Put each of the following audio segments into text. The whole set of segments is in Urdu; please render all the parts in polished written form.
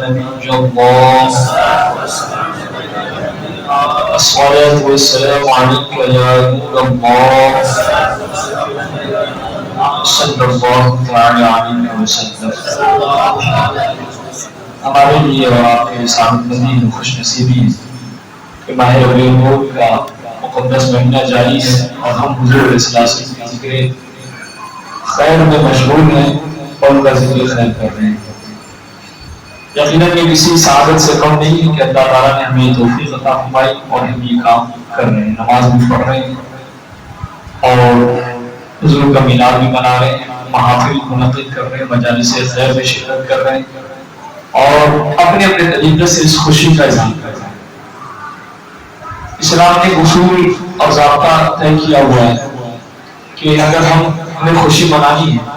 نبی اللہ الصلاة والسلام علیک یا نور اللہ صلی اللہ تعالی علیہ وسلم. ہمارے لیے اور آپ کے سعادتمندی خوش نصیبی کہ ماہ ربیع الاول کا مقدس مہینہ جاری ہے اور ہم حضور علیہ السلام کے ذکر خیر میں مشغول ہیں اور ان کا ذکر خیر کر رہے ہیں. یقیناً یہ کسی سعادت سے کم نہیں ہے کہ اللہ تعالیٰ نے ہمیں توفیق عطا فرمائی اور ہم یہ کام کر رہے ہیں. نماز بھی پڑھ رہے ہیں اور حضور کا میلاد بھی منا رہے ہیں, محافل منعقد کر رہے ہیں, مجالس خیر میں شرکت کر رہے ہیں اور اپنے اپنے طریقے سے اس خوشی کا اظہار کر رہے ہیں. اسلام نے اصول اور ضابطہ طے کیا ہوا ہے کہ اگر ہمیں خوشی منانی ہے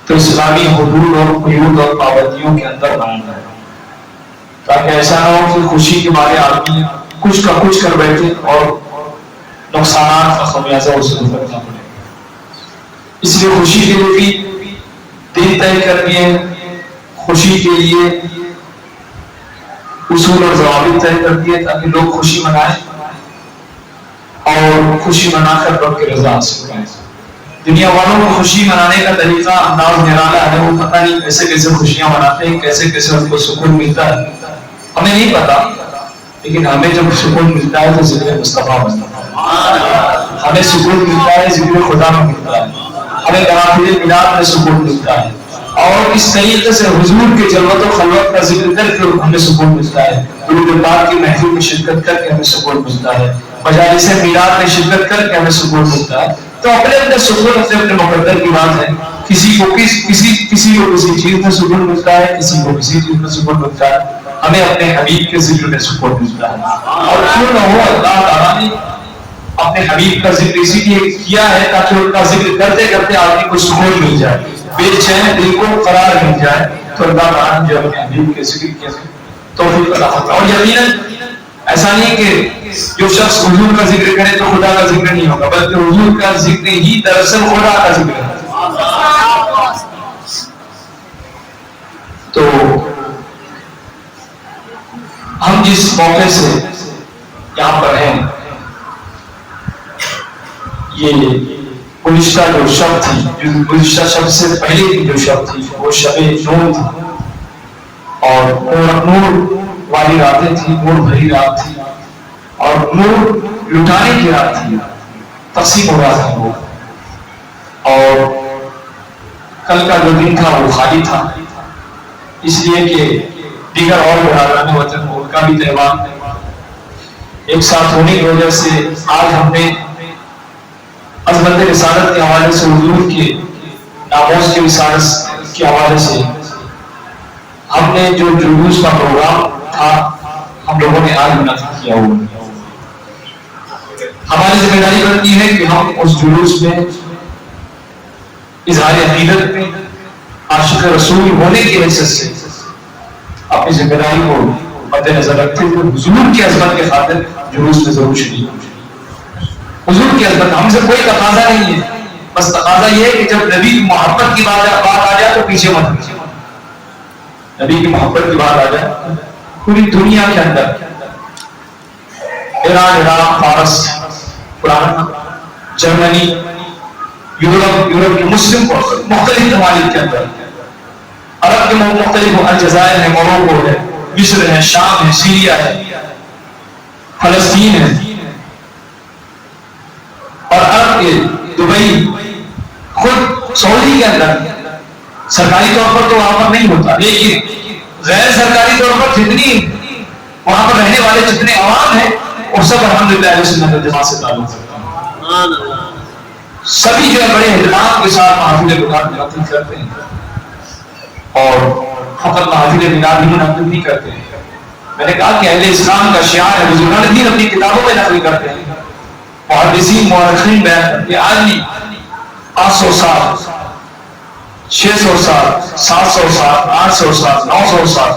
تو اسلامی حدود اور قیود اور پابندیوں کے اندر منانا ہے, تاکہ ایسا نہ ہو کہ خوشی کے مارے آدمی کچھ کا کچھ کر بیٹھے اور نقصانات کا خمیازہ اسے بھرنا پڑے. اس لیے خوشی کے لیے بھی دن طے کر دیے, خوشی کے لیے اصول اور ضوابط طے کر دیے تاکہ لوگ خوشی منائیں اور خوشی منا کر رب کی رضا حاصل کریں. دنیا والوں کو خوشی منانے کا طریقہ انداز نرالا ہے, وہ پتہ نہیں کیسے کیسے خوشیاں مناتے ہیں, کیسے کیسے ان کو سکون ملتا ہے, ہمیں نہیں پتا. لیکن ہمیں جب سکون ملتا ہے تو ذکر مصطفیٰ بنتا ہے, ہمیں سکون ملتا ہے ذکر خدا میں ملتا ہے, ہمیں محافل میلاد میں سکون ملتا ہے اور اس طریقے سے حضور کے جلوت و خلوت کا ذکر کر کے ہمیں سکون ملتا ہے, درود پاک کی محفل میں شرکت کر کے ہمیں سکون ملتا ہے, مجالس میلاد میں شرکت کر کے ہمیں سکون ملتا ہے. تو اپنے اپنے سکون اپنے اپنے مقدر کی بات ہے. کسی کو کسی چیز میں سکون ملتا ہے, کسی کو کسی چیز میں سکون ملتا ہے. ہمیں اپنے حبیب کے ذکر میں سکون ملتا ہے. اور کیوں نہ ہو, اللہ تعالیٰ نے اپنے حبیب کا ذکر اسی لیے کیا ہے تاکہ ان کا ذکر کرتے کرتے آدمی کو سکون مل جائے, بے چین دل کو قرار مل جائے. تو اللہ تعالیٰ نے جو اپنے حبیب کے ذکر کیا توفیق عطا فرمائے. اور یقیناً ایسا نہیں کہ جو شخص حضور کا ذکر کرے تو خدا کا ذکر نہیں ہوگا, بلکہ حضور کا ذکر ہی دراصل خدا کا ذکر ہے. تو ہم جس موقع سے یہاں پر ہیں, یہ گزشتہ جو شب تھی, گزشتہ شب سے پہلے کی جو شب تھی وہ شب نور تھی اور نور والی راتیں تھی, نور بھری رات تھی اور نور لٹانے کی رات تھی, تقسیم ہو رہا تھا وہ. اور کل کا جو دن تھا وہ خالی تھا, اس لیے کہ دیگر اور برادران وطن ان کا بھی تہوار ایک ساتھ ہونے کی وجہ سے آج ہم نے عظمت رسالت کے حوالے سے, حضور کے ناموز کی رسالت کے حوالے سے ہم نے جو جلوس کا پروگرام تھا ہم لوگوں نے آج منعقد کیا ہوا. ہماری ذمہ داری بنتی ہے کہ ہم اس جلوس میں اظہار عقیدت میں عاشق رسول ہونے کی حیثیت سے اپنی ذمہ داری کو مد نظر رکھتے ہوئے حضور کی عظمت کے خاطر جلوس میں ضرور شریک ہوں. حضور کی عظمت ہم سے کوئی تقاضا نہیں ہے, بس تقاضا یہ ہے کہ جب نبی کی محبت کی بات آ جائے تو پیچھے مت پیچھے. نبی کی محبت کی بات آ جائے پوری دنیا کے اندر, ایران, عراق, فارس, فرانس, جرمنی, یورپ کے مسلم مختلف ممالک کے اندر, عرب کے مختلف الجزائر ہے, موروکو ہے, مصر ہے, شام ہے, سیریا ہے, فلسطین ہے اور عرب کے دبئی, خود سعودی کے اندر سرکاری طور پر تو وہاں پر نہیں ہوتا, لیکن غیر سرکاری طور پر جتنی وہاں پر رہنے والے جتنے عوام ہیں وہ سب الحمدللہ اہل سنت والجماعت سے تعلق رکھتے ہیں. سبھی جو ہے بڑے اہتمام کے ساتھ محافل میلاد منعقد کرتے ہیں اور فقط محافل میلاد ہی منعقد نہیں کرتے ہیں. میں نے کہا کہ اہل اسلام کا شعار ہے, بزرگان دین اپنی کتابوں میں نقل کرتے ہیں, محدثین مورخین بیان کرتے ہیں. آج 800 سال, 600 سال, 700 سال, 800 سال, 900 سال,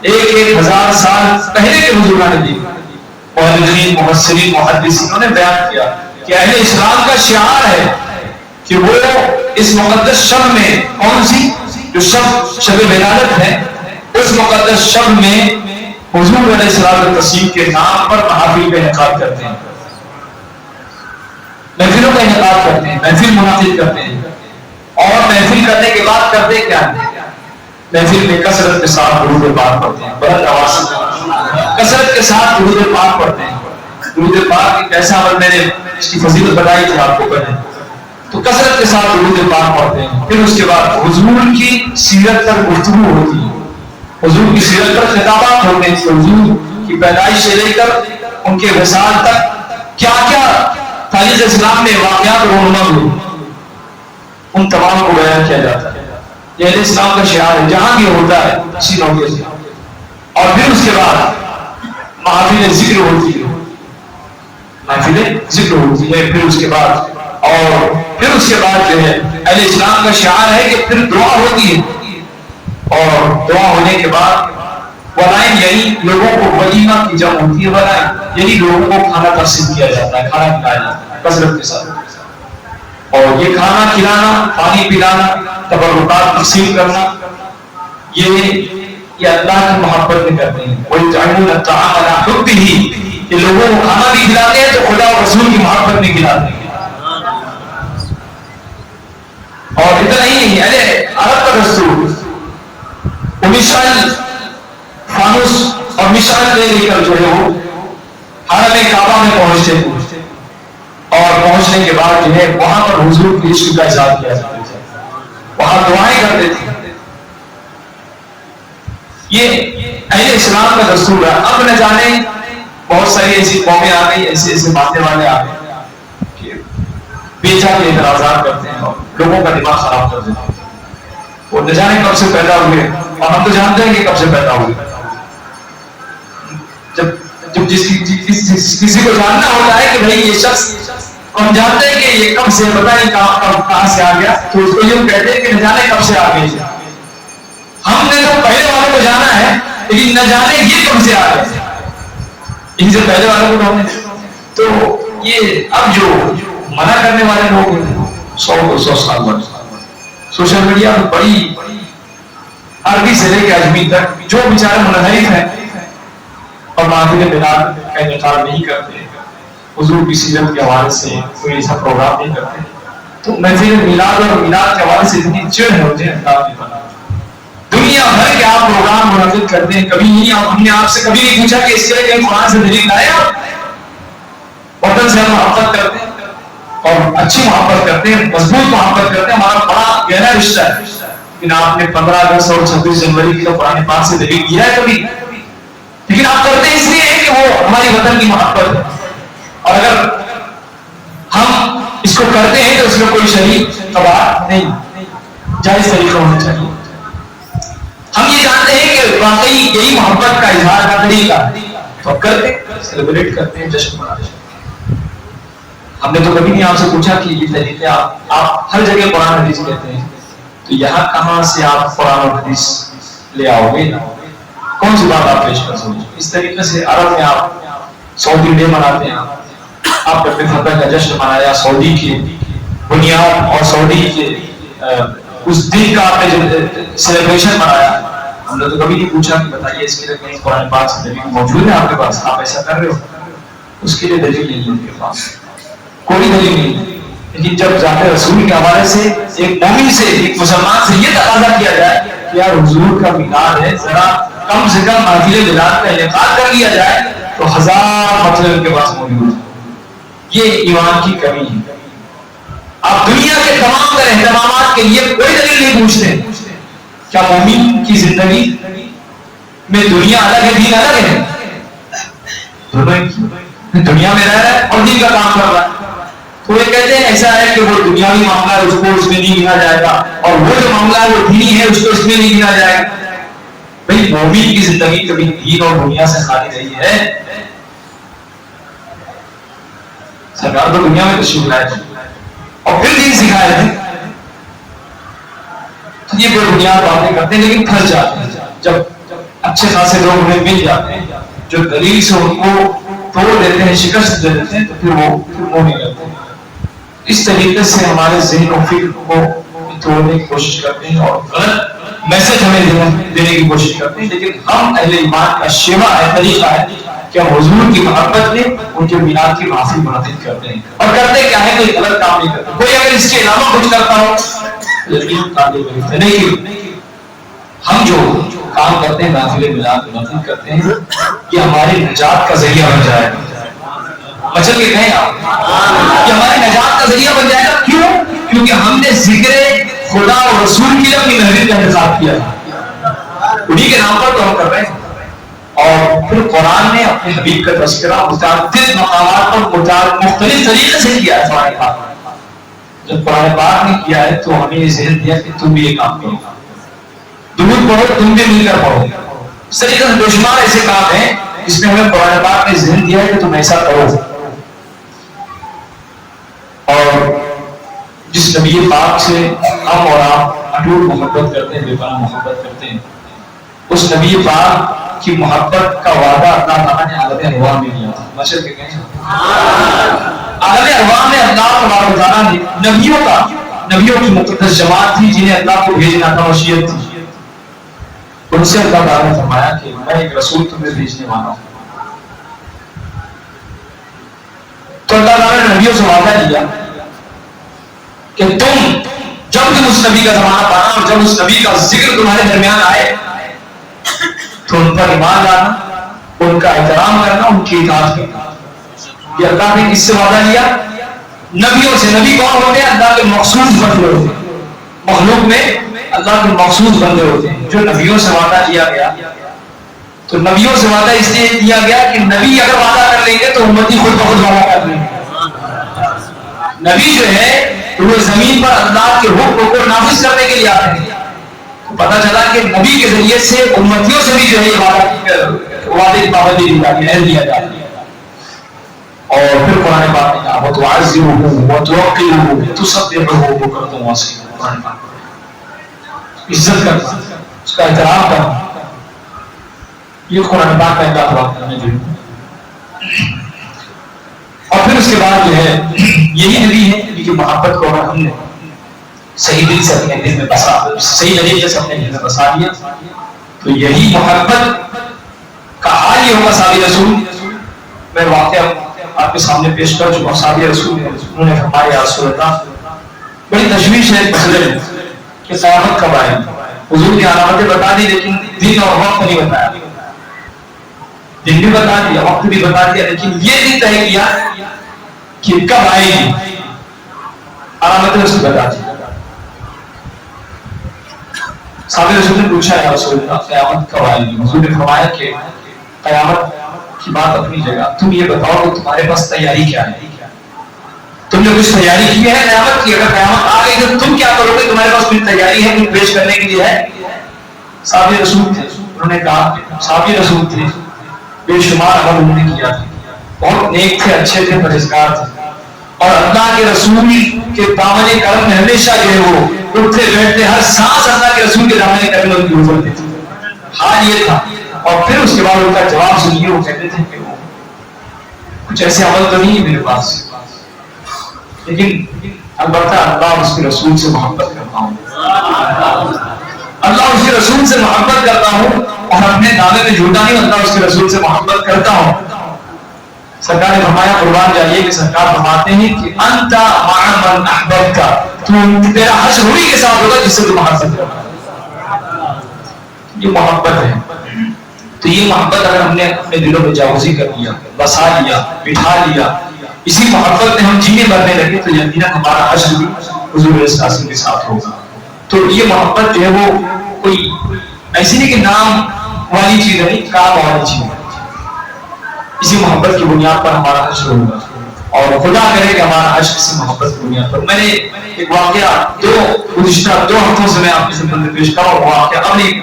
1000 سال پہلے کے بزرگان دین مورخین, مفسرین, محدثین نے بیان کیا کہ اہل اسلام کا شعار ہے کہ وہ اس مقدس شب میں, کون سی جو شب ولادت ہے, اس مقدس شب میں حضور علیہ السلام کے نام پر محافل کا انعقاد کرتے ہیں، محفلوں کا انعقاد کرتے ہیں، محفل منعقد کرتے ہیں، اور محفل کرنے کے بعد کرتے کیا ہے؟ محفل میں کثرت کے ساتھ درود پاک پڑھتے ہیں، بلند آواز سے کثرت کے ساتھ درود پاک پڑھتے ہیں۔ درود پاک ایک ایسا عمل، میں نے اس کی فضیلت بتائی تھی آپ کو پہلے، تو کثرت کے ساتھ درود پاک پڑھتے ہیں۔ پھر اس کے بعد حضور کی سیرت پر گفتگو ہوتی ہے، حضور کی سیرت پر خطابات ہوتے ہیں، حضور کی پیدائش سے لے کر ان کے وصال تک کیا کیا تاریخ اسلام میں واقعات رونما ہوئے، ان تمام کو بیان کیا جاتا ہے۔ یہ اہل اسلام کا شعار ہے، جہاں بھی ہوتا ہے اسی موقع سے۔ اور پھر اس کے بعد محافل ذکر ہوتی ہے، محفل ذکر ہوتی ہے۔ پھر اس کے بعد جو ہے اہل اسلام کا شعار ہے کہ پھر دعا ہوتی ہے، اور دعا ہونے کے بعد ولائن، یعنی لوگوں کو ولیمہ کی جمع ہوتی ہے، ولائن یعنی لوگوں کو کھانا تقسیم کیا جاتا ہے، کھانا کھلایا جاتا ہے کثرت کے ساتھ۔ اور یہ کھانا کھلانا، پانی پلانا، تبرکات تقسیم کرنا، یہ اللہ کی محبت میں کرتے ہیں۔ وَيُطْعِمُونَ الطَّعَامَ عَلَىٰ حُبِّهِ، کہ لوگوں کو کھانا بھی کھلاتے ہیں تو خدا و رسول کی محبت میں کھلاتے ہیں۔ اور اتنا ہی نہیں، عرب کا دستور، وہ مشعل فانوس اور مشعل لے کر جو ہے وہ حرم کعبہ میں پہنچتے تھے، اور پہنچنے کے بعد جو ہے وہاں پر حضور کی عشق کا اظہار کیا جاتا تھا، وہاں دعائیں کرتے تھے۔ یہ اہل اسلام کا دستور ہے۔ اب نہ جانے بہت ساری ایسی قومیں آ گئی، ایسے باتیں والے آ گئے کہ بیچا کے اعتراضات کرتے ہیں اور لوگوں کا دماغ خراب کر دیتے ہیں۔ وہ نہ جانے کب سے پیدا ہوئے، اور ہم تو جانتے ہیں کہ کب سے پیدا ہوئے۔ جب کسی کو جاننا ہوتا ہے کہ بھائی یہ شخص، ہم جانتے ہیں کہ یہ کب سے، پتہ نہیں کہاں سے آ گیا، تو اس کو یوں کہتے ہیں کہ نہ جانے کب سے آ گئے۔ ہم نے تو پہلے والوں کو جانا ہے، لیکن نہ جانے یہ کب سے آ گئے، ان سے پہلے والوں کو ڈھونڈے۔ تو یہ اب جو منع کرنے والے لوگ ہیں 100-200 سال بعد سوشل میڈیا میں بڑی عربی سے لے کے اجمی تک جو بیچارے منحرف ہیں اور محفل میلاد کا انعقاد نہیں کرتے، حضور کی سیرت کے حوالے سے کوئی ایسا پروگرام نہیں کرتے، تو محفل میلاد اور میلاد کے حوالے سے اتنی چڑ ہے مجھے انداز نہیں بنا۔ دنیا بھر کے آپ پروگرام منعقد کرتے ہیں، کبھی نہیں، ہم نے آپ سے کبھی نہیں پوچھا کہ اس کے لیے قرآن سے دلیل لائے آپ؟ وطن سے ہم محبت کرتے ہیں اور اچھی محبت کرتے ہیں، مضبوط محبت کرتے ہیں، ہمارا بڑا گہرا رشتہ ہے، لیکن آپ نے 15 اگست اور 26 جنوری کی تو قرآن پاک سے دلیل دیا ہے کبھی؟ لیکن آپ کرتے اس لیے کہ وہ ہماری وطن کی محبت ہے، اور اگر ہم اس کو کرتے ہیں تو اس میں کوئی شرعی قواعد نہیں، جائز طریقہ ہونا چاہیے۔ ہم یہ جانتے ہیں کہ واقعی یہی محبت کا اظہار کا طریقہ ہے، تو کرتے ہیں، سیلیبریٹ کرتے ہیں، جشن مناتے ہیں۔ ہم نے تو کبھی نہیں آپ سے پوچھا کہ یہ طریقے آپ ہر جگہ قرآن حدیث کہتے ہیں، تو یہاں کہاں سے آپ قرآن اور حدیث لے آؤ گے؟ کون سی بات آپ پیش کر سکتے؟ اس طریقے سے عرب میں آپ سعودی ڈے مناتے ہیں، آپ اپنے فتح کا جشن منایا، سعودی کی بنیاد اور سعودی کے اس دن کا آپ نے جو سیلیبریشن منایا، ہم نے تو کبھی نہیں پوچھا کہ بتائیے اس کے لیے کہیں قرآن پاک سے دلیل موجود ہے آپ کے پاس، آپ ایسا کر رہے ہو؟ اس کے لیے دلیل نہیں ہے ان کے پاس، کوئی دلیل نہیں۔ لیکن جب ذات رسول کے حوالے سے ایک مومن سے، ایک مسلمان سے یہ تقاضا کیا جائے کہ یار حضور کا میلاد ہے، ذرا کم سے کم محفل میلاد کا انعقاد کر لیا جائے، تو 1000 مطلب ان کے پاس موجود ہے۔ یہ ایمان کی کمی ہے۔ آپ دنیا کے تمام تر اہتمامات کے لیے کوئی دلیل نہیں پوچھتے۔ کیا مومن کی زندگی میں دنیا الگ ہے، دین الگ ہے؟ دنیا میں رہ رہا ہے اور دین کا کام کر رہا ہے۔ تو یہ کہتے ہیں ایسا ہے کہ وہ دنیاوی معاملہ ہے، اس کو اس میں نہیں گنا جائے گا، اور وہ جو معاملہ ہے وہ دینی ہے، اس کو اس میں نہیں گنا جائے گا۔ بھئی مومن کی زندگی کبھی دین اور دنیا سے خالی رہی ہے؟ سرکار تو دنیا میں تشریف لائے تھے اور پھر دین سکھائے تھے۔ تو یہ بے بنیاد باتیں کرتے ہیں، لیکن پھنس جاتے ہیں جب اچھے خاصے لوگ انہیں مل جاتے ہیں جو دلیل سے ان کو توڑ دیتے ہیں، شکست دے دیتے ہیں، تو پھر وہ نہیں کرتے ہیں۔ اس طریقے سے ہمارے ذہن و فکر کو توڑنے کی کوشش کرتے ہیں اور غلط میسج ہمیں دینے کی کوشش کرتے ہیں، لیکن ہم اہل ایمان کا شیوا ہے، طریقہ ہے کہ ہم حضور کی محبت میں ان کے میلاد کی محفل منعقد کرتے ہیں، اور کرتے کیا ہے، کوئی غلط کام نہیں کرتے۔ کوئی اگر اس کے علاوہ کچھ کرتا ہو نہیں، ہم جو کام کرتے ہیں محفل میلاد منعقد کرتے ہیں، یہ ہماری نجات کا ذریعہ بن جائے گا۔ مچل کے کہیں آپ، یہ ہماری نجات کا ذریعہ بن جائے گا۔ کیوں؟ کیونکہ ہم نے ذکر خدا اور رسول کی اپنی محفل کا انتخاب کیا، انہی کے نام پر تو ہم کر رہے ہیں۔ اور پھر قرآن نے اپنے حبیب کا تذکرہ متعدد مقامات پر مختلف طریقے سے کیا ہے۔ قرآن پاک جب قرآن پاک نے کیا ہے تو ہمیں یہ ذہن دیا کہ تم بھی یہ کام کرو، درود پڑھو، تم بھی مل کر پڑھو۔ اس طریقے سے بے شمار ایسے کام ہیں جس میں ہمیں قرآن پاک نے ذہن دیا ہے کہ تم ایسا کرو۔ اور جس نبی پاک سے ہم اور آپ اٹوٹ محبت کرتے ہیں، بے پناہ محبت کرتے ہیں، اس نبی پاک کی محبت کا وعدہ اللہ تعالیٰ نے عالم ارواح میں لیا تھا۔ مشرق کے کہیں عالم ارواح میں اللہ تبارک و تعالیٰ نے نبیوں کی مقدس جماعت تھی جنہیں اللہ کو بھیجنا تھا، وصیت تھی، ان سے اللہ تعالیٰ نے فرمایا کہ میں ایک رسول تمہیں بھیجنے والا ہوں۔ تو اللہ تعالیٰ نے نبیوں سے وعدہ لیا کہ جب تم اس نبی کا زمانہ پانا اور جب اس نبی کا ذکر تمہارے درمیان آئے تو ان پر ایمان لانا، ان کا احترام کرنا، ان کی اطاعت کرنا۔ یہ اللہ نے کس سے وعدہ لیا؟ نبیوں سے۔ نبی کون ہوتے ہیں؟ اللہ کے مخصوص بندے ہوتے ہیں، مخلوق میں اللہ کے مخصوص بندے ہوتے ہیں جو نبیوں سے وعدہ لیا گیا۔ تو نبیوں سے وعدہ اس لیے دیا گیا کہ نبی اگر وعدہ کر لیں گے تو امتی خود بخود وعدہ کر لیں گے۔ نبی جو ہے وہ زمین پر اللہ کے حکم کو نافذ کرنے کے لیے آتے ہیں۔ پتہ چلا کہ نبی کے ذریعے سے امتیوں سے بھی جو ہے وعدے کی پابندی دی جاتی ہے، دیا جاتا ہے۔ اور پھر قرآن پاک نے کہا وَتُعَزِّرُهُ وَتُوَقِّرُهُ وَتُسَبِّحُهُ بُكْرَةً وَأَصِيلًا۔ قرآن پاک عزت کرنا، اس کا احترام کرنا، یہ قرآن پاک کا اللہ تبارک نے جو۔ اور پھر اس کے بعد جو ہے یہی نبی ہے، نبی کی محبت کو اگر ہم نے صحیح دل سے اپنے دل میں بسا، صحیح طریقے سے اپنے دل میں بسا لیا تو یہی محبت کا حال یہ ہوگا۔ صحابی رسول، میں واقعہ آپ کے سامنے پیش کر چکا ہوں۔ صحابی رسول نے انہوں نے فرمایا یا رسول اللہ، بڑی تشویش ہے مسئلے میں کہ قیامت کب آئے۔ حضور نے علامتیں بتا دی لیکن دن اور وقت نہیں بتایا۔ دن بھی بتا دیا، وقت بھی بتا دیا، لیکن یہ نہیں طے کیا کہ کب آئے گی۔ علامتیں اس کی بتا دی۔ صحابی رسول نے پوچھا یا رسول اللہ قیامت کب آئے گی؟ حضور نے فرمایا کہ قیامت کی بات اپنی جگہ، تم یہ بتاؤ کہ تمہارے پاس تیاری کیا ہے؟ تم نے کچھ تیاری کی ہے قیامت کی؟ اگر قیامت آ گئی تو تم کیا کرو گے؟ تمہارے پاس کوئی تیاری ہے، کچھ پیش کرنے کے لیے ہے؟ صحابی رسول تھے، انہوں نے کہا صحابی رسول تھے، بے شمار عمل انہوں نے کیا تھا، بہت نیک تھے، اچھے تھے، پرہیزگار تھے، اور اللہ کے رسول کے دامن کرم میں ہمیشہ جو ہے وہ اٹھتے بیٹھتے، ہر سانس اللہ کے رسول کے دامن کرم میں ان کی گزرتی تھی۔ حال یہ تھا۔ اور پھر اس کے بعد ان کا جواب سنیے، وہ کہتے تھے کہ وہ کچھ ایسے عمل تو نہیں ہے میرے پاس، لیکن البتہ اللہ اور اس کے رسول سے محبت کرتا ہوں، اللہ اس کے رسول سے محبت کرتا ہوں، اور اپنے دعوے میں جھوٹا نہیں، اللہ اس کے رسول سے محبت کرتا ہوں۔ سرکار نے فرمایا، قربان جائیے کہ سرکار فرماتے ہیں کہ انت مع من احببت، تو تیرا حشر وہی کے ساتھ ہوگا جس سے تو محبت کرتا ہے۔ یہ محبت ہے۔ تو یہ محبت اگر ہم نے اپنے دلوں میں جاوزی کر لیا، بسا لیا، بٹھا لیا، اسی محبت میں ہم جینے مرنے لگے تو یقیناً ہمارا حشر بھی حضور علیہ السلام کے ساتھ ہوگا۔ تو یہ محبت جو ہے وہ کوئی ایسی نہیں کہ نام والی چیز ہے، کام والی چیز ہے۔ اسی محبت کی بنیاد پر ہمارا حشر ہوگا، اور خدا کرے کہ ہمارا حشر اسی محبت کی بنیاد پر۔ میں نے ایک واقعہ گزشتہ 2 ہفتوں سے میں آپ کے سامنے پیش کروں، واقعہ اب نہیں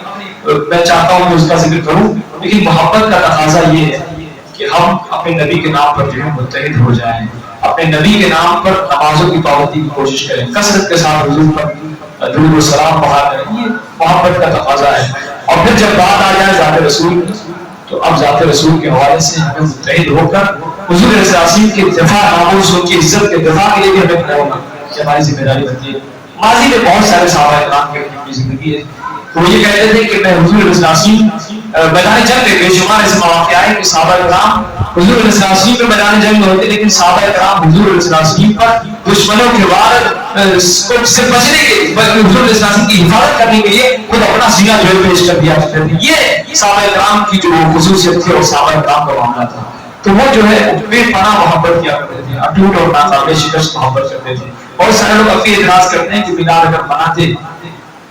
میں چاہتا ہوں کہ اس کا ذکر کروں، لیکن محبت کا تقاضا یہ ہے کہ ہم اپنے نبی کے نام پر جو ہے متحد ہو جائیں، اپنے نبی کے نام پر نمازوں کی پابندی کی کوشش کریں، کثرت کے ساتھ حضور پر درود و سلام پڑھا کریں، یہ محبت کا تقاضا ہے۔ اور پھر جب بات آ جائے ذات رسول، تو اب ذات رسول کے حوالے سے ہمیں متحد ہو کر حضور علیہ السلام کے دفاع، ناموس کی عزت کے دفاع کے لیے بھی ہمیں کھڑا ہونا یہ ہماری ذمہ داری بنتی ہے۔ ماضی میں بہت سارے صحابہ کرام کی زندگی ہے، تو وہ یہ کہتے تھے کہ میں حضور میدان جنگ میں بے شمار ایسے مواقع آئے کہ صحابہ کرام حضور علیہ السلام پہ میدان جنگ میں ہوتے، لیکن صحابہ کرام حضور علیہ السلام پر دشمنوں کے وار سے بچنے کے بلکہ حضور علیہ السلام کی حفاظت کرنے کے لیے خود اپنا سینہ جو ہے پیش کر دیا کرتے تھے. یہ صحابہ کرام کی جو خصوصیت تھی اور صحابہ کرام کا معاملہ تھا. تو وہ جو ہے بے پناہ محبت کیا کرتے تھے، اٹوٹ اور ناقابل شکست محبت کرتے تھے. اور سارے لوگ ابھی اعتراض کرتے ہیں کہ میلاد اگر مناتے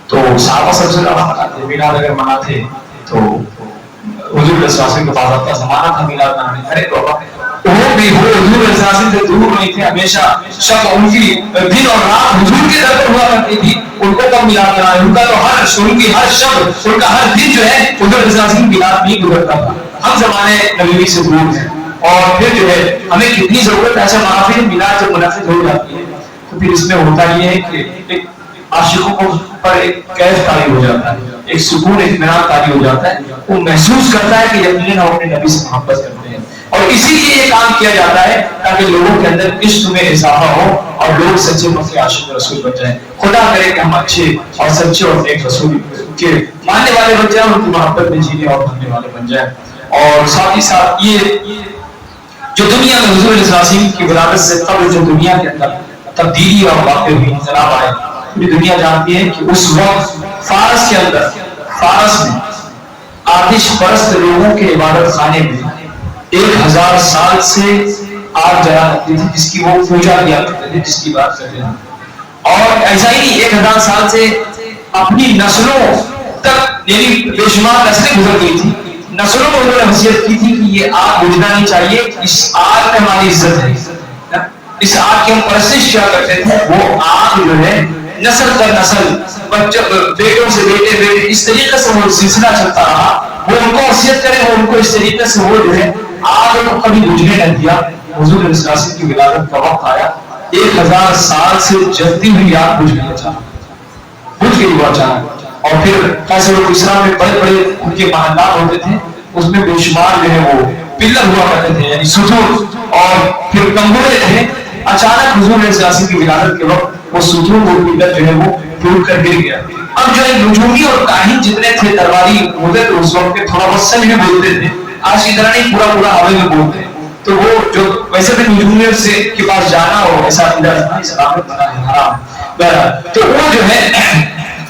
تو صحابہ سب سے زیادہ مناتے، میلاد اگر مناتے تو حضور علیہ السلام کے پاس کا زمانہ تھا میلاد منانے. ارے بابا وہ بھی وہ حضور علیہ السلام سے دور نہیں تھے، ہمیشہ شب ان کی دن اور رات حضور کے در پر ہوا کرتی تھی. ان کو کب میلاد منانا، ان کا تو ان کی ہر شب، ان کا ہر دن جو ہے حضور علیہ السلام کی میلاد نہیں گزرتا تھا. ہم زمانے نبوی سے دور ہیں اور پھر جو ہے ہمیں کتنی ضرورت ہے. ایسا محافل میلاد جب منعقد ہو جاتی ہے تو پھر اس میں ہوتا یہ ہے کہ ایک عاشقوں کو پر ایک کیف طاری ہو جاتا ہے، ایک سکون اطمینان طاری ہو جاتا ہے. وہ محسوس کرتا ہے کہ یقیناً ہم اپنے نبی سے محبت کرتے ہیں، اور اسی لیے یہ کام کیا جاتا ہے تاکہ لوگوں کے اندر عشق میں اضافہ ہو اور لوگ سچے مفتی عاشق رسول بن جائیں. خدا کرے کہ ہم اچھے اور سچے اور نیک رسول کے ماننے والے بن جائیں، ان کی محبت میں جینے اور بننے والے بن جائیں. اور ساتھ ہی ساتھ یہ جو دنیا میں حضور علیہ السلام کی ولادت سے قبل جو دنیا کے اندر تبدیلی اور واقع ہوئی، انقلاب آئے، پوری دنیا جانتی ہے کہ اس وقت فارس کے اندر، فارس میں آتش پرست لوگوں کے عبادت خانے میں 1000 سال سے آگ جلا کرتی تھی، جس کی وہ پوجا کیا کرتے تھے، جس کی بات کرتے ہیں. اور ایسا ہی 1000 سال سے اپنی نسلوں تک یعنی بے شمار نسلیں گزر گئی تھی. نسلوں کو انہوں نے وصیت کی تھی کہ یہ آگ بجھنا نہیں چاہیے، اس آگ میں ہماری عزت ہے، اس آگ کی ہم پرستش کیا کرتے تھے. وہ آگ جو ہے نسل در نسل، بیٹوں سے بیٹے بیٹے، اس طریقے سے وہ سلسلہ چلتا رہا. وہ ان کو وصیت کرے، وہ ان کو اس طریقے سے وہ جو ہے آگ کو کبھی بجھنے نہ دیا. حضور علیہ السلام کی ولادت کا وقت آیا، 1000 سال سے جلتی ہوئی آگ بجھ گئی وہ اچانک. اور پھر کیسے لوگ اسلام میں بڑے بڑے ان کے محلات ہوتے تھے، اس میں بے شمار جو ہے وہ پلر ہوا کرتے تھے، یعنی ستون اور پھر کمبوڑے تھے. اچانک حضور علیہ السلام کی ولادت کے وقت وہ ستون اور پلر جو ہے وہ ٹوٹ کر گر گیا. اب جو ہے نجومی اور کاہن جتنے تھے درباری ہوتے تھے اس وقت کے، تھوڑا بہت سن میں بولتے تھے، آج کی طرح نہیں پورا پورا ہوے میں بولتے. تو وہ جو ویسے بھی نجومیت سے کے پاس جانا ہو ایسا اسلام بنا ہے حرام. تو وہ جو ہے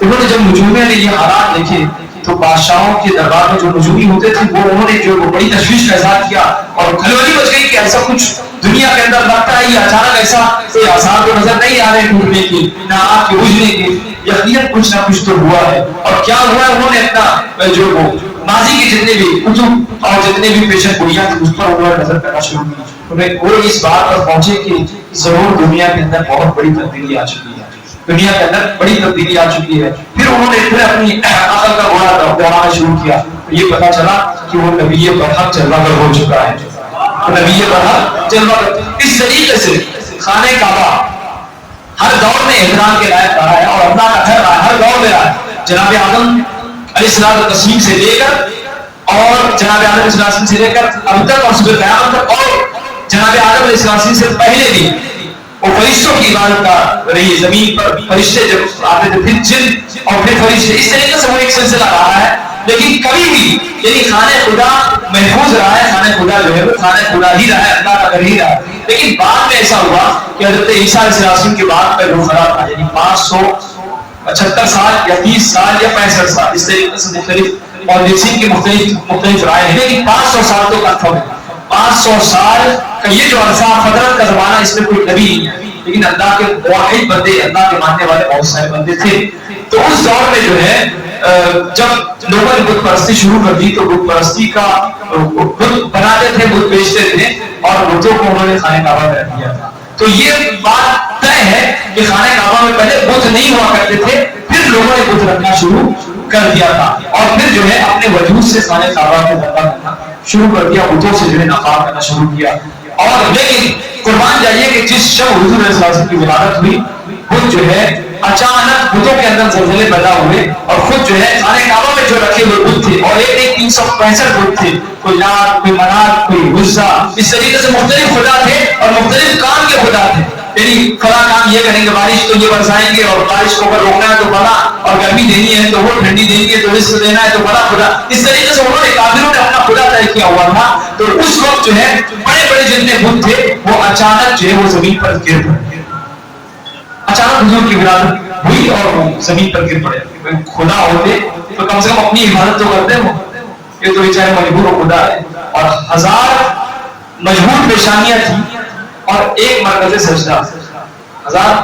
انہوں نے جب نجومیہ نے یہ حالات دیکھے تو بادشاہوں کے دربار میں جو نجومی ہوتے تھے وہ انہوں نے جو بڑی تشویش کا اظہار کیا اور کھلبلی مچ گئی کہ ایسا کچھ دنیا کے اندر لگتا ہے. یہ اچانک ایسا کوئی آثار تو نظر نہیں آ رہے ٹوٹنے کی، نہ آگ کے بجھنے کی، یقیناً کچھ نہ کچھ تو ہوا ہے. اور کیا ہوا ہے، انہوں نے اپنا جو وہ ماضی کے جتنے بھی کتب اور جتنے بھی پیشن گوئیاں تھیں اس پر انہوں نے نظر کرنا شروع کی. انہیں وہ اس بات پر پہنچے کہ ضرور دنیا کے اندر بہت بڑی تبدیلی آ چکی ہے، دنیا کے اندر بڑی تبدیلی آ چکی ہے. پھر انہوں نے پھر اپنی عقل کا گھوڑا دوڑانا شروع کیا. یہ پتا چلا کہ وہ نبی برحق جلوہ گر ہو چکا ہے، نبی برحق جلوہ گر. اس طریقے سے خانہ کعبہ ہر دور میں احترام کے لائق رہا ہے اور اللہ کا گھر رہا ہے، ہر دور میں رہا ہے. جناب آدم علیہ السلام سے لے کر اور جناب آدم علیہ السلام سے لے کر اب تک اور صبح قیامت تک، اور جناب آدم علیہ السلام سے پہلے بھی وہ فرشتوں کی عبادت کا رہی. زمین پر فرشتے جب آتے تھے، پھر جن اور پھر فرشتے، اس طریقے سے وہ ایک سلسلہ رہا ہے. لیکن کبھی بھی یعنی خانہ خدا محفوظ رہا ہے، خانہ خدا جو ہے وہ خانہ خدا ہی رہا ہے، اللہ کا گھر ہی رہا ہے. لیکن بعد میں ایسا ہوا کہ حضرت عیسیٰ علیہ السلام کے بعد کا جو خراب تھا، یعنی 576 سال یا 30 سال یا 65 سال، اس طریقے سے مختلف اور کی مختلف رائے ہیں، لیکن 500 سال تو کنفرم ہے. 500 سال کا یہ جو عرصہ فطرت کا زمانہ، اس میں کوئی نبی نہیں ہے، لیکن اللہ کے واحد بندے، اللہ کے ماننے والے بہت سارے بندے تھے. تو اس دور میں جو ہے جب لوگوں نے بت پرستی شروع کر دی تو بت پرستی کا بت بناتے تھے، بت بیچتے تھے اور بتوں کو انہوں نے خانہ کعبہ میں رکھ دیا تھا. تو یہ بات طے ہے کہ خانہ کعبہ میں پہلے بت نہیں ہوا کرتے تھے، پھر لوگوں نے بت رکھنا شروع کر دیا تھا اور پھر جو ہے اپنے وجود سے خانہ کعبہ کو گندا کرنا شروع کر دیا، بتوں سے جو ہے نفاق کرنا شروع کیا. اور لیکن قربان جائیے کہ جس شب حضور علیہ السلام کی ولادت ہوئی، خود جو ہے اچانک بتوں کے اندر زلزلے پیدا ہوئے اور خود جو ہے خانہ کعبہ میں جو رکھے ہوئے بت تھے، اور ایک 365 بت تھے، کوئی لات، کوئی منات، کوئی عزا، اس طریقے سے مختلف خدا تھے اور مختلف کام کے خدا تھے. یعنی فلاں کام یہ کریں گے، بارش تو یہ برسائیں گے، اور بارش کو اگر روکنا ہے تو بڑا، اور گرمی دینی ہے تو وہ ٹھنڈی دینی ہے، تو رزق دینا ہے تو بڑا خدا. اس طریقے سے انہوں نے کافروں نے اپنا خدا طے کیا ہوا تھا. تو اس وقت جو ہے بڑے بڑے جتنے بت تھے وہ اچانک جو ہے وہ زمین پر گر پڑے. اچانک حضور کی ولادت ہوئی اور وہ زمین پر گر پڑے. خدا ہوتے تو کم سے کم اپنی حفاظت تو کرتے ہو، یہ تو بیچارے مجبور و خدا ہے. اور 1000 مجبور پیشانیاں تھیں اور ایک مرکز سجدہ. 1000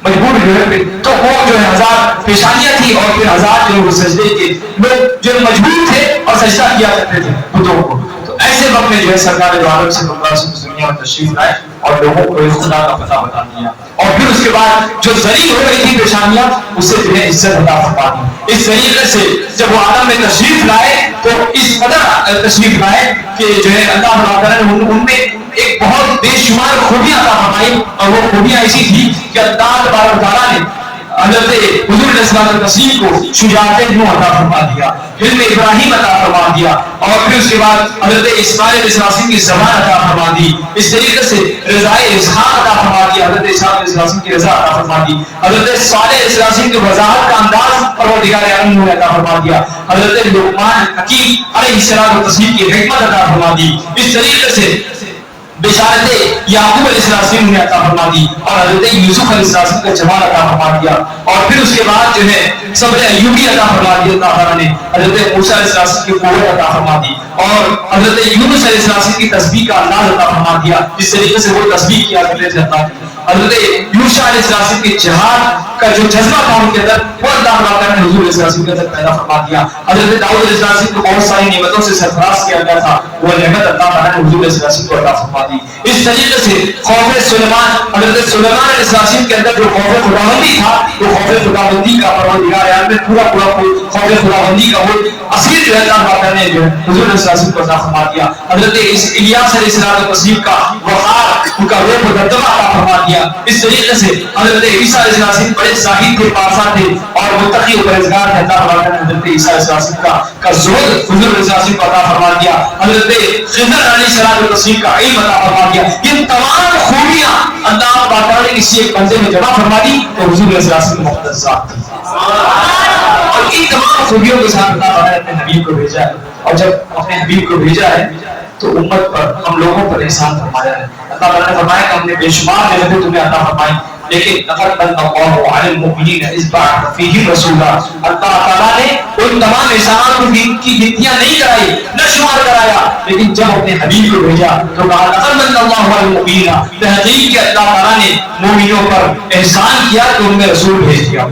مجبور جو ہے تو وہ جو ہے 1000 پیشانیاں تھی اور پھر 1000 جو ہے وہ سجدے کے لوگ جو مجبور تھے اور سجدہ کیا کرتے تھے بتوں کو. تو ایسے وقت میں جو ہے سرکار دو عالم صلی اللہ علیہ وسلم دنیا میں تشریف لائے اور لوگوں کو خدا کا پتہ بتا دیا. اور پھر اس کے بعد جو ذلیل ہو رہی تھی پیشانیاں اس سے جو ہے عزت عطا فرما دی. اس طریقے سے جب وہ عالم میں تشریف لائے تو اس قدر تشریف لائے کہ جو ہے اللہ تعالیٰ نے ان میں ایک بہت بے شمار خوبیاں عطا فرمائی. اور وہ خوبیاں ایسی تھی کہ اللہ تبارک تعالیٰ نے حضرت حضور علیہ السلام تسلیم کو شجاعت نوح عطا فرما دیا، علم ابراہیم عطا فرما دیا، اور پھر اس کے بعد حضرت اسماعیل علیہ السلام کی زبان عطا فرما دی. اس طریقے سے رضائے اسحاق عطا فرما دیا، حضرت اسحاق علیہ السلام کی رضا عطا فرما دی. حضرت صالح علیہ السلام کی وضاحت کا انداز پروردگار عالم نے عطا فرما دیا. حضرت لقمان حکیم علیہ السلام تسلیم کی حکمت عطا فرما دی. اس طریقے سے بشارت یعقوب علیہ السلام نے عطا فرما دی اور حضرت یوسف علیہ السلام کا جمال عطا فرما دیا. اور پھر اس کے بعد جو ہے صبر ایوبی عطا فرما دیا اللہ تعالیٰ نے. حضرت موسیٰ علیہ السلام کی قوت عطا فرما دی اور حضرت یونس علیہ السلام کی تسبیح کا انداز عطا فرما دیا جس طریقے سے وہ تسبیح کیا کرتے تھے اللہ کی. حضرت یوشع علیہ السلام کی جہاد کا جو جذبہ تھا ان کے اندر وہ اللہ تعالیٰ نے حضور علیہ السلام کے اندر پیدا فرما دیا. حضرت داؤد علیہ السلام کو بہت ساری نعمتوں سے سرفراز کیا گیا تھا، وہ نعمت اللہ تعالیٰ نے حضور علیہ السلام کو عطا فرما دی. اس طریقے سے خوف سلیمان، حضرت سلیمان علیہ السلام کے اندر جو خوف خداوندی تھا وہ خوف خداوندی کا پروردگار عالم میں پورا خوف خداوندی کا وہ اصل جو ہے اللہ تعالیٰ نے جو ہے حضور علیہ السلام کو عطا فرما دیا. حضرت الیاس علیہ السلام کا وقار، ان کا روح و دبدبہ عطا فرما دیا. اس طریقے سے حضرت عیسیٰ علیہ السلام بڑے زاہد تھے، پارسا تھے اور متقی و پرہیزگار تھے. اللہ تعالیٰ نے حضرت عیسیٰ علیہ السلام کا زہد حضور علیہ السلام کو عطا فرما دیا. حضرت خضر علیہ السلام کا علم عطا فرما دیا. یہ تمام خوبیاں اللہ تعالیٰ نے کسی ایک بندے میں جمع فرما دی تو حضور علیہ السلام کی مقدس ذات تھی. اور ان تمام خوبیوں کے ساتھ اللہ تعالیٰ نے اپنے حبیب کو بھیجا ہے. اور جب اپنے حبیب کو بھیجا ہے تو امت پر، ہم لوگوں پر احسان فرمایا ہے. اللہ تعالیٰ نے فرمایا کہ ہم نے بے شمار نعمتیں تمہیں عطا فرمائی، لیکن لقد من اللہ علی المؤمنین اذ بعث فیہم رسولا. اللہ تعالیٰ نے ان تمام احسانات کی گنتیاں نہیں کرائی، نہ شمار کرایا، لیکن جب اپنے حبیب کو بھیجا تو کہا لقد من اللہ علی المؤمنین، تحقیق کہ اللہ تعالیٰ نے مومنوں پر احسان کیا تو ان میں رسول بھیج دیا.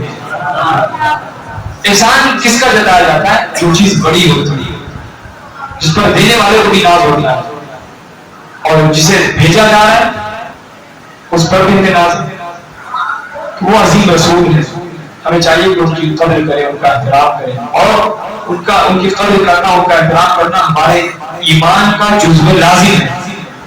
احسان کس کا جتایا جاتا ہے؟ جو چیز بڑی ہوتی ہے، جس پر دینے والے کو بھی ناز ہوتا ہے اور جسے بھیجا جا رہا ہے اس پر بھی ناز ہے. وہ عظیم رسول ہے، ہمیں چاہیے کہ ان کی قدر کریں، ان کا احترام کریں، اور ان کی قدر کرنا، ان کا احترام کرنا ہمارے ایمان کا جزو لازم ہے.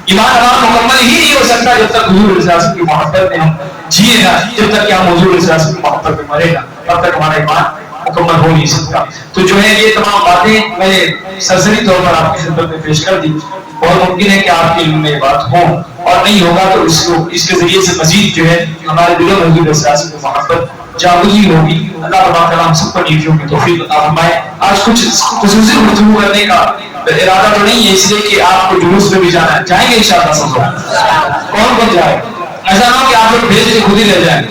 ایمان ہمارا مکمل ہی نہیں ہو سکتا جب تک حضور علیہ السلام کی محبت میں ہم جیے گا، جب تک کہ ہم حضور علیہ السلام کی محبت میں مرے گا تب تک ہمارا ایمان مکمل ہو نہیں سکتا. تو جو ہے یہ تمام باتیں میں نے سرسری طور پر آپ کی خدمت میں پیش کر دی. بہت ممکن ہے کہ آپ کے علم میں یہ بات ہو، اور نہیں ہوگا تو اس کے ذریعے سے مزید جو ہے ہمارے دلوں میں حضور علیہ السلام کی محبت جاگزی ہوگی. اللہ تبارک ہم سب کو نیکیوں کی توفیق عطا فرمائے. آج کچھ خصوصی گفتگو کرنے کا ارادہ تو نہیں ہے، اس لیے کہ آپ کو جلوس میں بھی جانا ہے. جائیں گے انشاءاللہ سب لوگ؟ کون جائے؟ ایسا نہ ہو کہ آپ لوگ بھیج کے خود ہی رہ جائیں.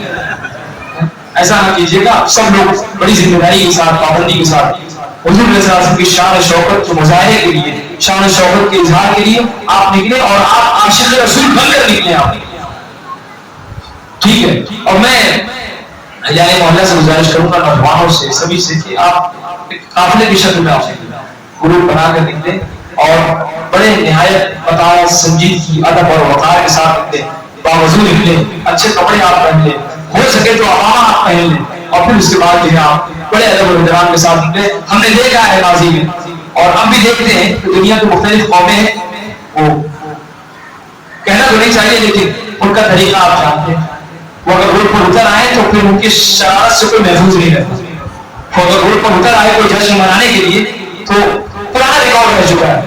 ایسا نہ کیجیے گا. سب لوگ بڑی ذمہ داری کے ساتھ، پابندی کے ساتھ حضور علیہ السلام کی شان و شوکت کے مظاہرے کے لیے، شان و شوکت کے اظہار کے لیے آپ نکلے، اور آپ عاشق رسول بن کر نکلے. آپ ٹھیک ہے؟ اور میں یعنی محلہ سے گزارش کروں گا، نوجوانوں سے، سبھی سے، کہ آپ قافلے کی شکل میں آپ گروپ بنا کر نکلے اور بڑے نہایت مطالعہ سنجیدگی، ادب اور وقار کے ساتھ نکلے، باوضو نکلے، اچھے کپڑے آپ پہن لیں، ہو سکے تو عمامہ آپ پہن لیں، اور پھر اس کے بعد جو ہے آپ بڑے ادب و احترام کے ساتھ نکلے. ہم نے دیکھا ہے ماضی میں اور اب بھی دیکھتے ہیں کہ دنیا کی مختلف قومیں ہیں، وہ کہنا تو نہیں چاہیے لیکن ان کا طریقہ آپ جانتے ہیں. وہ اگر روڈ پر اتر آئے تو پھر ان کی شرارت سے کوئی محفوظ نہیں رہتا. وہ اگر روڈ پر اتر آئے کوئی جشن منانے کے لیے تو پرانا ریکارڈ رہ چکا ہے.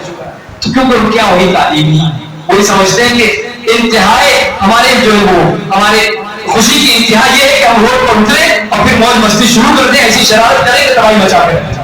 تو کیونکہ ان کے یہاں وہی تعلیم نہیں ہے. وہ سمجھتے ہیں کہ انتہائی ہمارے جو ہے وہ ہمارے خوشی کی انتہا یہ ہے کہ ہم روڈ پر اترے اور پھر موج مستی شروع کر دیں، ایسی شرارت کریں کہ تباہی مچا کر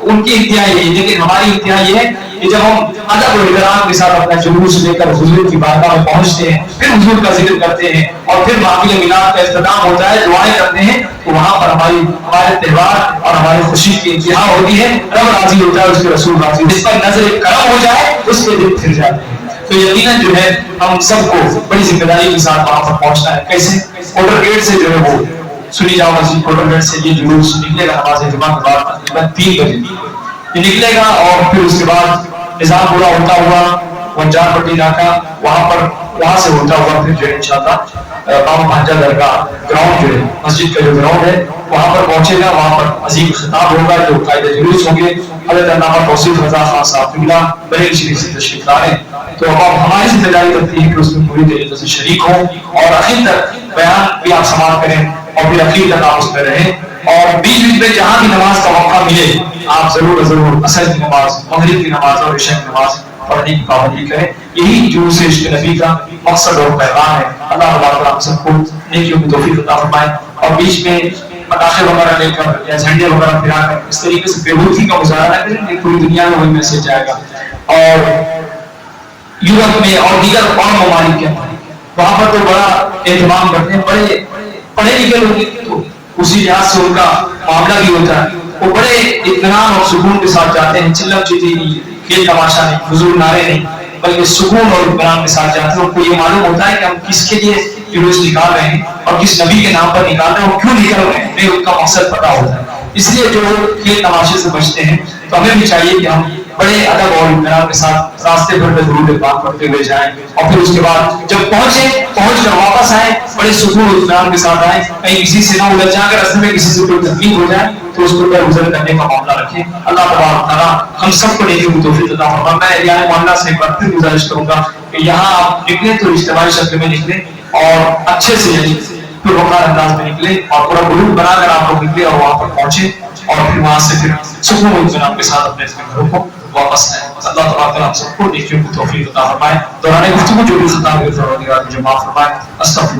ان کی انتہا یہ ہے. لیکن ہماری انتہا یہ ہے کہ جب ہم ادب و احترام کے ساتھ اپنا جلوس لے کر حضور کی بارگاہ میں پہنچتے ہیں، پھر حضور کا ذکر کرتے ہیں اور پھر محفل میلاد کا اختتام ہوتا ہے، دعائیں کرتے ہیں، تو وہاں پر ہمارے تہوار اور ہماری خوشی کی انتہا ہوتی ہے. رب راضی ہوتا ہے، اس کے رسول راضی، جس پر نظر کرم ہو جائے اس کے دل پھر جاتے ہیں. تو یقیناً جو ہے ہم سب کو بڑی ذمہ داری کے ساتھ وہاں پر پہنچنا ہے. کیسے؟ کوٹر گیٹ سے جو ہے وہ سنی جامع مسجد کوٹر گیٹ سے یہ جلوس نکلے گا نماز جمعہ کے بعد تقریباً 3 بجے یہ نکلے گا، اور پھر اس کے بعد نظام پورا ہوتا ہوا ونجار پٹی علاقہ وہاں سے ہوتا ہوا پھر جو ہے انشاءاللہ بابا بھانجا درگاہ گراؤنڈ جو ہے مسجد کا جو گراؤنڈ ہے وہاں پر پہنچے گا. وہاں پر عظیم خطاب ہوگا جو قائد جلوس ہوں گے حضرت علامہ توصیف رضا خان صاحب قبلہ بریلی شریف سے تشریف لا رہے ہیں. تو اب ہماری ذمہ داری بنتی ہے کہ اس میں پوری طریقے سے شریک ہوں اور اخیر تک بیان بھی آپ سماعت کریں اور پھر اخیر تک آپ اس میں رہیں، اور بیچ بیچ میں جہاں بھی نماز کا موقع ملے آپ ضرور عصر کی نماز، مغرب کی نماز اور عشاء کی نماز پڑھنے کی پابندی کریں. یہی جلوس عشق نبی کا مقصد اور پیغام ہے. اللہ تعالیٰ ہم سب کو نیکیوں کی توفیق عطا فرمائے، اور بیچ میں پٹاخے وغیرہ لے کر یا جھنڈے وغیرہ پھرا کر اس طریقے سے بےہودگی کا مظاہرہ نہ کریں کہ پوری دنیا میں وہی میسج جائے گا. اور یورپ میں اور دیگر اور ممالک کے وہاں پر تو بڑا اہتمام کرتے ہیں، بڑے پڑھے لکھے لوگ تو اسی لحاظ سے ان کا معاملہ بھی ہوتا ہے، وہ بڑے اطمینان اور سکون کے ساتھ جاتے ہیں. چلم چیتی نہیں، کھیل تماشا نہیں، فضول نعرے نہیں، بلکہ سکون اور اطمینان کے ساتھ جاتے ہیں. ان کو یہ معلوم ہوتا ہے کہ ہم کس کے لیے جلوس نکال رہے ہیں اور کس نبی کے نام پر نکال رہے ہیں اور کیوں نکال رہے ہیں، ان کا مقصد پتا ہوتا ہے. اس لیے جو کھیل تماشے سے بچتے ہیں تو ہمیں بھی چاہیے کہ ہم بڑے ادب اور اطمینان کے ساتھ راستے بھر میں درود پاک پڑھتے ہوئے جائیں، اور پھر اس کے بعد جب پہنچ کر واپس آئیں بڑے سکون اور اطمینان کے ساتھ آئیں. کہیں کسی سے نہ الجھ جا کر راستے میں کسی سے کوئی تکلیف ہو جائے تو اس کو گزر کرنے کا معاملہ رکھیں. اللہ تبارک تعالیٰ ہم سب کو نیکی کی توفیق عطا فرمائے. میں اہلیہ محلہ سے ایک بار پھر گزارش کروں گا کہ یہاں آپ نکلیں تو اجتماعی شکل میں نکلیں اور اچھے سے یعنی پھر وقار انداز میں نکلے اور پورا گروپ بنا کر آپ لوگ نکلے اور وہاں پر پہنچے اور پھر وہاں سے پھر سکون و اطمینان کے ساتھ اپنے گھروں کو واپس آئے. اللہ تبارک تعالیٰ ہم سب کو نیکیوں کی توفیق عطا فرمائے. دوران گفتگو جو بھی خطا ہوئے جو معاف فرمائے. استغفر